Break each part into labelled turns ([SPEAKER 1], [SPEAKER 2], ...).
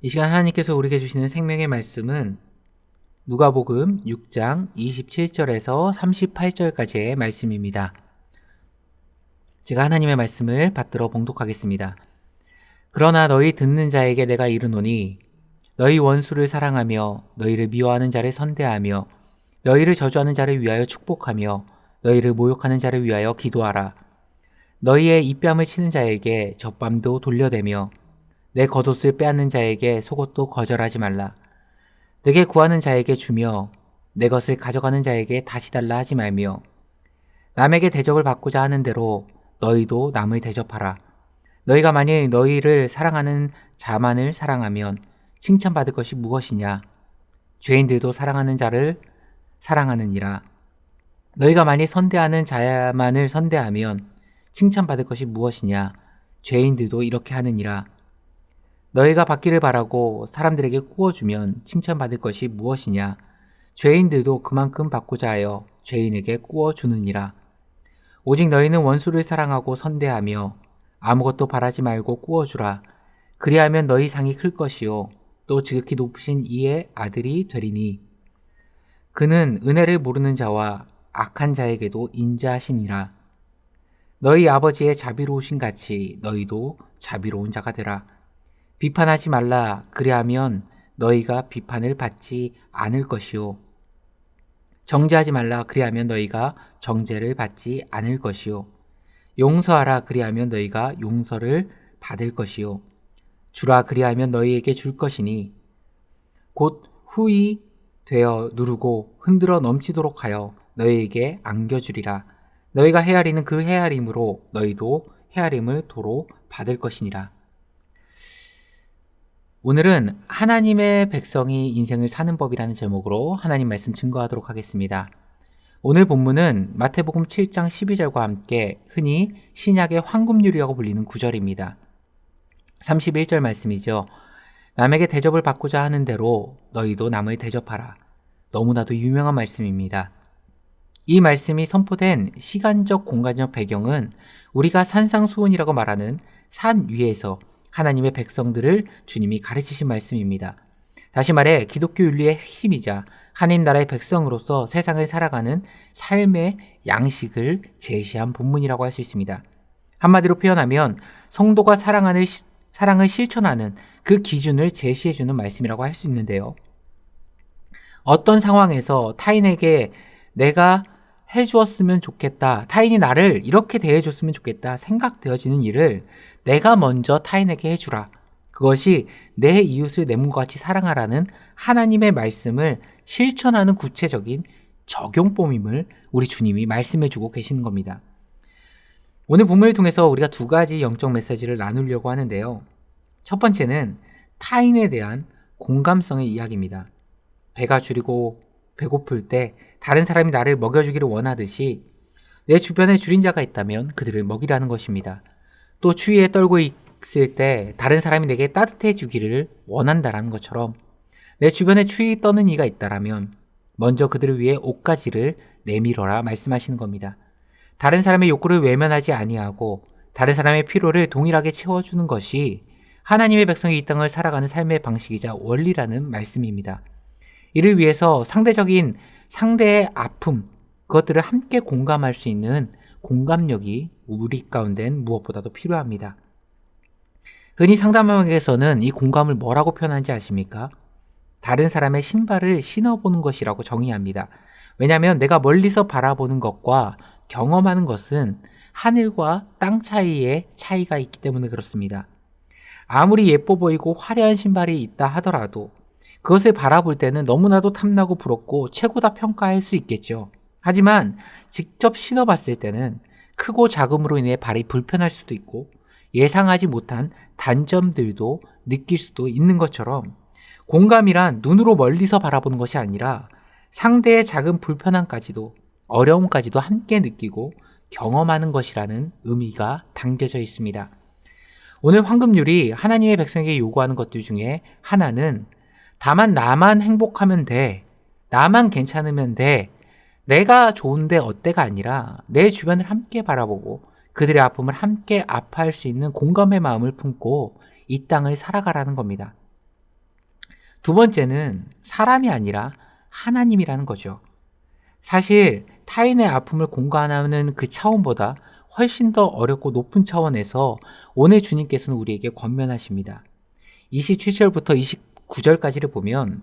[SPEAKER 1] 이 시간 하나님께서 우리에게 주시는 생명의 말씀은 누가복음 6장 27절에서 38절까지의 말씀입니다. 제가 하나님의 말씀을 받들어 봉독하겠습니다. 그러나 너희 듣는 자에게 내가 이르노니 너희 원수를 사랑하며 너희를 미워하는 자를 선대하며 너희를 저주하는 자를 위하여 축복하며 너희를 모욕하는 자를 위하여 기도하라. 너희의 입뺨을 치는 자에게 젖밤도 돌려대며 내 겉옷을 빼앗는 자에게 속옷도 거절하지 말라. 내게 구하는 자에게 주며 내 것을 가져가는 자에게 다시 달라 하지 말며 남에게 대접을 받고자 하는 대로 너희도 남을 대접하라. 너희가 만일 너희를 사랑하는 자만을 사랑하면 칭찬받을 것이 무엇이냐? 죄인들도 사랑하는 자를 사랑하느니라. 너희가 만일 선대하는 자만을 선대하면 칭찬받을 것이 무엇이냐? 죄인들도 이렇게 하느니라. 너희가 받기를 바라고 사람들에게 꾸어주면 칭찬받을 것이 무엇이냐? 죄인들도 그만큼 받고자 하여 죄인에게 꾸어주느니라. 오직 너희는 원수를 사랑하고 선대하며 아무것도 바라지 말고 꾸어주라. 그리하면 너희 상이 클 것이요 또 지극히 높으신 이의 아들이 되리니 그는 은혜를 모르는 자와 악한 자에게도 인자하시니라. 너희 아버지의 자비로우신 같이 너희도 자비로운 자가 되라. 비판하지 말라. 그리하면 너희가 비판을 받지 않을 것이요 정죄하지 말라. 그리하면 너희가 정죄를 받지 않을 것이요 용서하라. 그리하면 너희가 용서를 받을 것이요 주라. 그리하면 너희에게 줄 것이니 곧 후히 되어 누르고 흔들어 넘치도록 하여 너희에게 안겨주리라. 너희가 헤아리는 그 헤아림으로 너희도 헤아림을 도로 받을 것이니라. 오늘은 하나님의 백성이 인생을 사는 법이라는 제목으로 하나님 말씀 증거하도록 하겠습니다. 오늘 본문은 마태복음 7장 12절과 함께 흔히 신약의 황금률이라고 불리는 구절입니다. 31절 말씀이죠. 남에게 대접을 받고자 하는 대로 너희도 남을 대접하라. 너무나도 유명한 말씀입니다. 이 말씀이 선포된 시간적 공간적 배경은 우리가 산상수훈이라고 말하는 산 위에서 하나님의 백성들을 주님이 가르치신 말씀입니다. 다시 말해 기독교 윤리의 핵심이자 하나님 나라의 백성으로서 세상을 살아가는 삶의 양식을 제시한 본문이라고 할 수 있습니다. 한마디로 표현하면 성도가 사랑을 실천하는 그 기준을 제시해주는 말씀이라고 할 수 있는데요. 어떤 상황에서 타인에게 내가 해주었으면 좋겠다, 타인이 나를 이렇게 대해줬으면 좋겠다 생각되어지는 일을 내가 먼저 타인에게 해주라. 그것이 내 이웃을 내 몸과 같이 사랑하라는 하나님의 말씀을 실천하는 구체적인 적용법임을 우리 주님이 말씀해주고 계시는 겁니다. 오늘 본문을 통해서 우리가 두 가지 영적 메시지를 나누려고 하는데요. 첫 번째는 타인에 대한 공감성의 이야기입니다. 배가 줄이고 배고플 때 다른 사람이 나를 먹여주기를 원하듯이 내 주변에 줄인 자가 있다면 그들을 먹이라는 것입니다. 또 추위에 떨고 있을 때 다른 사람이 내게 따뜻해 주기를 원한다라는 것처럼 내 주변에 추위 떠는 이가 있다라면 먼저 그들을 위해 옷가지를 내밀어라 말씀하시는 겁니다. 다른 사람의 욕구를 외면하지 아니하고 다른 사람의 필요를 동일하게 채워주는 것이 하나님의 백성이 이 땅을 살아가는 삶의 방식이자 원리라는 말씀입니다. 이를 위해서 상대의 아픔, 그것들을 함께 공감할 수 있는 공감력이 우리 가운데는 무엇보다도 필요합니다. 흔히 상담학에서는 이 공감을 뭐라고 표현하는지 아십니까? 다른 사람의 신발을 신어보는 것이라고 정의합니다. 왜냐하면 내가 멀리서 바라보는 것과 경험하는 것은 하늘과 땅 사이의 차이가 있기 때문에 그렇습니다. 아무리 예뻐 보이고 화려한 신발이 있다 하더라도 그것을 바라볼 때는 너무나도 탐나고 부럽고 최고다 평가할 수 있겠죠. 하지만 직접 신어봤을 때는 크고 작음으로 인해 발이 불편할 수도 있고 예상하지 못한 단점들도 느낄 수도 있는 것처럼 공감이란 눈으로 멀리서 바라보는 것이 아니라 상대의 작은 불편함까지도 어려움까지도 함께 느끼고 경험하는 것이라는 의미가 담겨져 있습니다. 오늘 황금률이 하나님의 백성에게 요구하는 것들 중에 하나는 다만 나만 행복하면 돼, 나만 괜찮으면 돼, 내가 좋은데 어때가 아니라 내 주변을 함께 바라보고 그들의 아픔을 함께 아파할 수 있는 공감의 마음을 품고 이 땅을 살아가라는 겁니다. 두 번째는 사람이 아니라 하나님이라는 거죠. 사실 타인의 아픔을 공감하는 그 차원보다 훨씬 더 어렵고 높은 차원에서 오늘 주님께서는 우리에게 권면하십니다. 27절부터 29절까지를 보면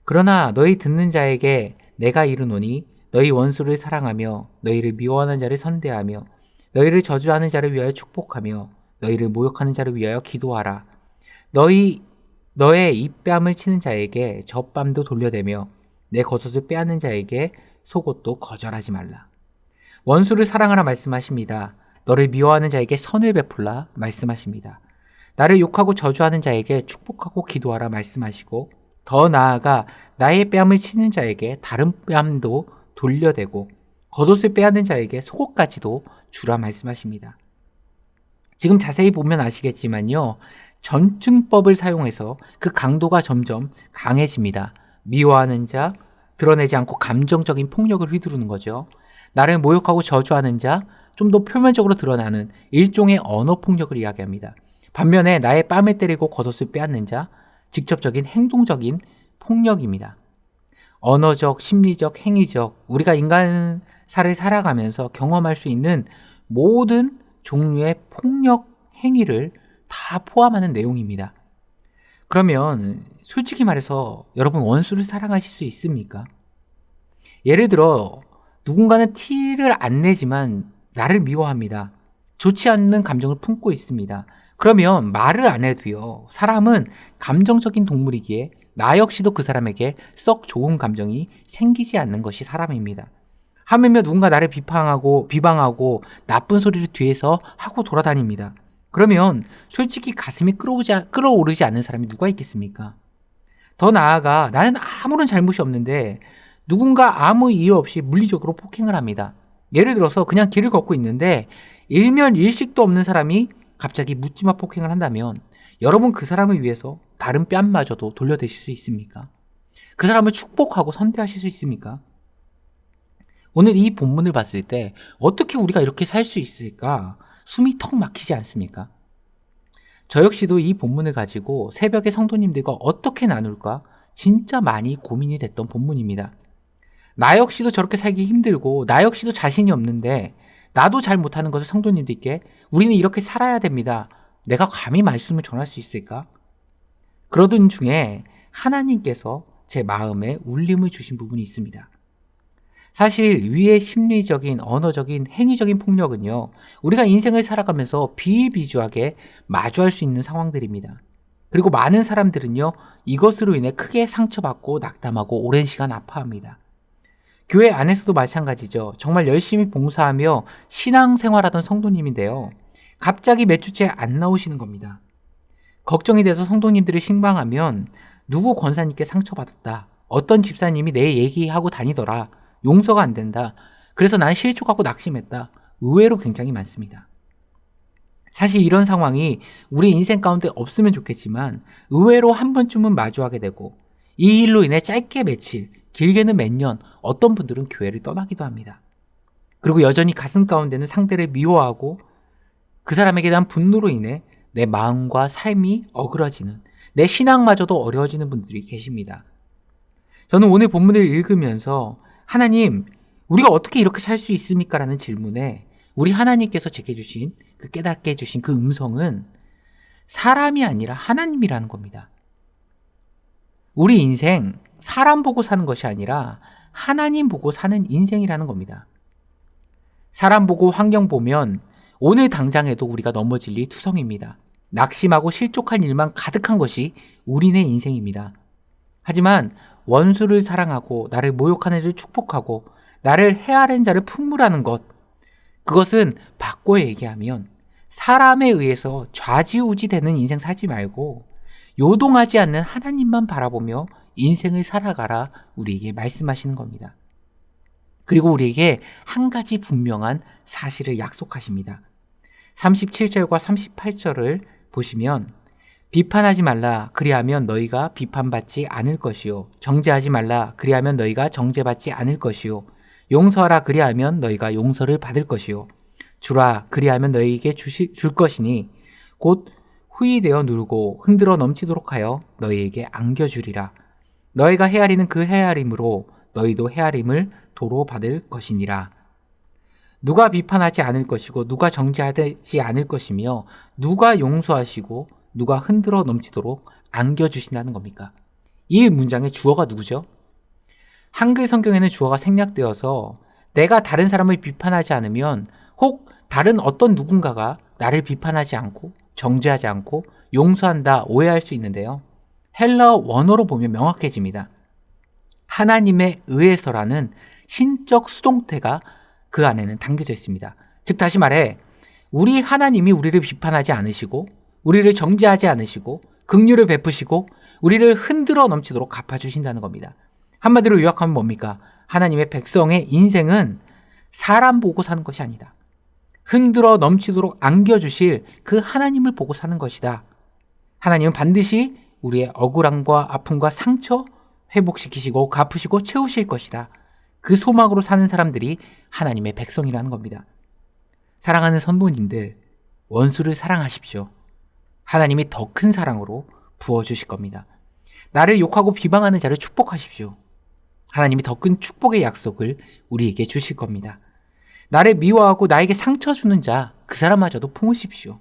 [SPEAKER 1] 그러나 너희 듣는 자에게 내가 이르노니 너희 원수를 사랑하며 너희를 미워하는 자를 선대하며 너희를 저주하는 자를 위하여 축복하며 너희를 모욕하는 자를 위하여 기도하라. 너의 입뺨을 치는 자에게 젖밤도 돌려대며 내 겉옷을 빼앗는 자에게 속옷도 거절하지 말라. 원수를 사랑하라 말씀하십니다. 너를 미워하는 자에게 선을 베풀라 말씀하십니다. 나를 욕하고 저주하는 자에게 축복하고 기도하라 말씀하시고 더 나아가 나의 뺨을 치는 자에게 다른 뺨도 돌려대고 겉옷을 빼앗는 자에게 속옷까지도 주라 말씀하십니다. 지금 자세히 보면 아시겠지만요. 전증법을 사용해서 그 강도가 점점 강해집니다. 미워하는 자, 드러내지 않고 감정적인 폭력을 휘두르는 거죠. 나를 모욕하고 저주하는 자, 좀 더 표면적으로 드러나는 일종의 언어 폭력을 이야기합니다. 반면에 나의 뺨을 때리고 겉옷을 빼앗는 자, 직접적인 행동적인 폭력입니다. 언어적, 심리적, 행위적, 우리가 인간사를 살아가면서 경험할 수 있는 모든 종류의 폭력 행위를 다 포함하는 내용입니다. 그러면 솔직히 말해서 여러분 원수를 사랑하실 수 있습니까? 예를 들어 누군가는 티를 안 내지만 나를 미워합니다. 좋지 않는 감정을 품고 있습니다. 그러면 말을 안 해도요. 사람은 감정적인 동물이기에 나 역시도 그 사람에게 썩 좋은 감정이 생기지 않는 것이 사람입니다. 하물며 누군가 나를 비방하고 나쁜 소리를 뒤에서 하고 돌아다닙니다. 그러면 솔직히 가슴이 끓어오르지 않는 사람이 누가 있겠습니까? 더 나아가 나는 아무런 잘못이 없는데 누군가 아무 이유 없이 물리적으로 폭행을 합니다. 예를 들어서 그냥 길을 걷고 있는데 일면일식도 없는 사람이 갑자기 묻지마 폭행을 한다면 여러분 그 사람을 위해서 다른 뺨마저도 돌려대실 수 있습니까? 그 사람을 축복하고 선대하실 수 있습니까? 오늘 이 본문을 봤을 때 어떻게 우리가 이렇게 살 수 있을까? 숨이 턱 막히지 않습니까? 저 역시도 이 본문을 가지고 새벽에 성도님들과 어떻게 나눌까 진짜 많이 고민이 됐던 본문입니다. 나 역시도 저렇게 살기 힘들고 나 역시도 자신이 없는데 나도 잘 못하는 것을 성도님들께 우리는 이렇게 살아야 됩니다. 내가 감히 말씀을 전할 수 있을까? 그러던 중에 하나님께서 제 마음에 울림을 주신 부분이 있습니다. 사실 위의 심리적인, 언어적인, 행위적인 폭력은요. 우리가 인생을 살아가면서 비일비재하게 마주할 수 있는 상황들입니다. 그리고 많은 사람들은요. 이것으로 인해 크게 상처받고 낙담하고 오랜 시간 아파합니다. 교회 안에서도 마찬가지죠. 정말 열심히 봉사하며 신앙생활하던 성도님인데요. 갑자기 몇 주째 안 나오시는 겁니다. 걱정이 돼서 성도님들을 신방하면 누구 권사님께 상처받았다. 어떤 집사님이 내 얘기하고 다니더라. 용서가 안 된다. 그래서 난 실족하고 낙심했다. 의외로 굉장히 많습니다. 사실 이런 상황이 우리 인생 가운데 없으면 좋겠지만 의외로 한 번쯤은 마주하게 되고 이 일로 인해 짧게 며칠, 길게는 몇 년, 어떤 분들은 교회를 떠나기도 합니다. 그리고 여전히 가슴 가운데는 상대를 미워하고 그 사람에게 대한 분노로 인해 내 마음과 삶이 어그러지는, 내 신앙마저도 어려워지는 분들이 계십니다. 저는 오늘 본문을 읽으면서 하나님, 우리가 어떻게 이렇게 살 수 있습니까? 라는 질문에 우리 하나님께서 제게 주신 그 깨닫게 해주신 그 음성은 사람이 아니라 하나님이라는 겁니다. 우리 인생 사람 보고 사는 것이 아니라 하나님 보고 사는 인생이라는 겁니다. 사람 보고 환경 보면 오늘 당장에도 우리가 넘어질 일 투성입니다. 낙심하고 실족한 일만 가득한 것이 우리네 인생입니다. 하지만 원수를 사랑하고 나를 모욕하는 자를 축복하고 나를 해하는 자를 품으라는 것, 그것은 바꿔 얘기하면 사람에 의해서 좌지우지 되는 인생 살지 말고 요동하지 않는 하나님만 바라보며 인생을 살아가라 우리에게 말씀하시는 겁니다. 그리고 우리에게 한 가지 분명한 사실을 약속하십니다. 37절과 38절을 보시면 비판하지 말라 그리하면 너희가 비판받지 않을 것이요 정죄하지 말라 그리하면 너희가 정죄받지 않을 것이요 용서하라 그리하면 너희가 용서를 받을 것이요 주라 그리하면 너희에게 줄 것이니 곧 후이되어 누르고 흔들어 넘치도록 하여 너희에게 안겨주리라. 너희가 헤아리는 그 헤아림으로 너희도 헤아림을 도로 받을 것이니라. 누가 비판하지 않을 것이고 누가 정죄하지 않을 것이며 누가 용서하시고 누가 흔들어 넘치도록 안겨주신다는 겁니까? 이 문장의 주어가 누구죠? 한글 성경에는 주어가 생략되어서 내가 다른 사람을 비판하지 않으면 혹 다른 어떤 누군가가 나를 비판하지 않고 정죄하지 않고 용서한다 오해할 수 있는데요. 헬라어 원어로 보면 명확해집니다. 하나님에 의해서라는 신적 수동태가 그 안에는 담겨져 있습니다. 즉 다시 말해 우리 하나님이 우리를 비판하지 않으시고 우리를 정죄하지 않으시고 긍휼을 베푸시고 우리를 흔들어 넘치도록 갚아주신다는 겁니다. 한마디로 요약하면 뭡니까? 하나님의 백성의 인생은 사람 보고 사는 것이 아니다. 흔들어 넘치도록 안겨주실 그 하나님을 보고 사는 것이다. 하나님은 반드시 우리의 억울함과 아픔과 상처 회복시키시고 갚으시고 채우실 것이다. 그 소망으로 사는 사람들이 하나님의 백성이라는 겁니다. 사랑하는 성도님들, 원수를 사랑하십시오. 하나님이 더 큰 사랑으로 부어주실 겁니다. 나를 욕하고 비방하는 자를 축복하십시오. 하나님이 더 큰 축복의 약속을 우리에게 주실 겁니다. 나를 미워하고 나에게 상처 주는 자, 그 사람마저도 품으십시오.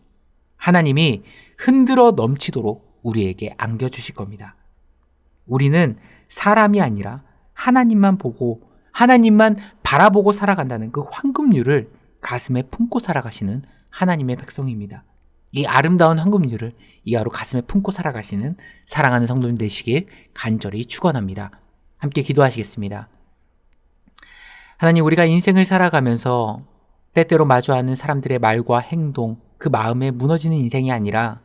[SPEAKER 1] 하나님이 흔들어 넘치도록 우리에게 안겨주실 겁니다. 우리는 사람이 아니라 하나님만 보고 하나님만 바라보고 살아간다는 그 황금률을 가슴에 품고 살아가시는 하나님의 백성입니다. 이 아름다운 황금률을 이 하루 가슴에 품고 살아가시는 사랑하는 성도님 되시길 간절히 축원합니다. 함께 기도하시겠습니다. 하나님, 우리가 인생을 살아가면서 때때로 마주하는 사람들의 말과 행동, 그 마음에 무너지는 인생이 아니라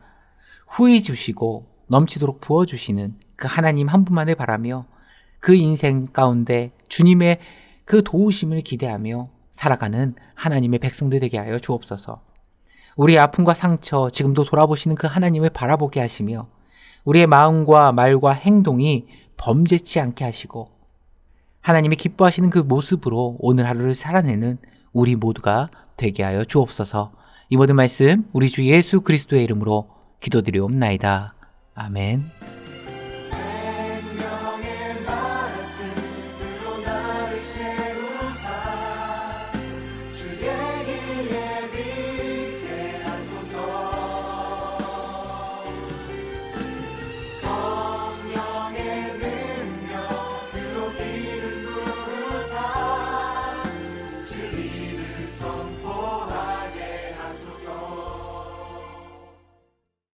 [SPEAKER 1] 후히 주시고 넘치도록 부어주시는 그 하나님 한 분만을 바라며 그 인생 가운데 주님의 그 도우심을 기대하며 살아가는 하나님의 백성들 되게 하여 주옵소서. 우리의 아픔과 상처, 지금도 돌아보시는 그 하나님을 바라보게 하시며 우리의 마음과 말과 행동이 범죄치 않게 하시고 하나님이 기뻐하시는 그 모습으로 오늘 하루를 살아내는 우리 모두가 되게 하여 주옵소서. 이 모든 말씀 우리 주 예수 그리스도의 이름으로 기도드리옵나이다. 아멘.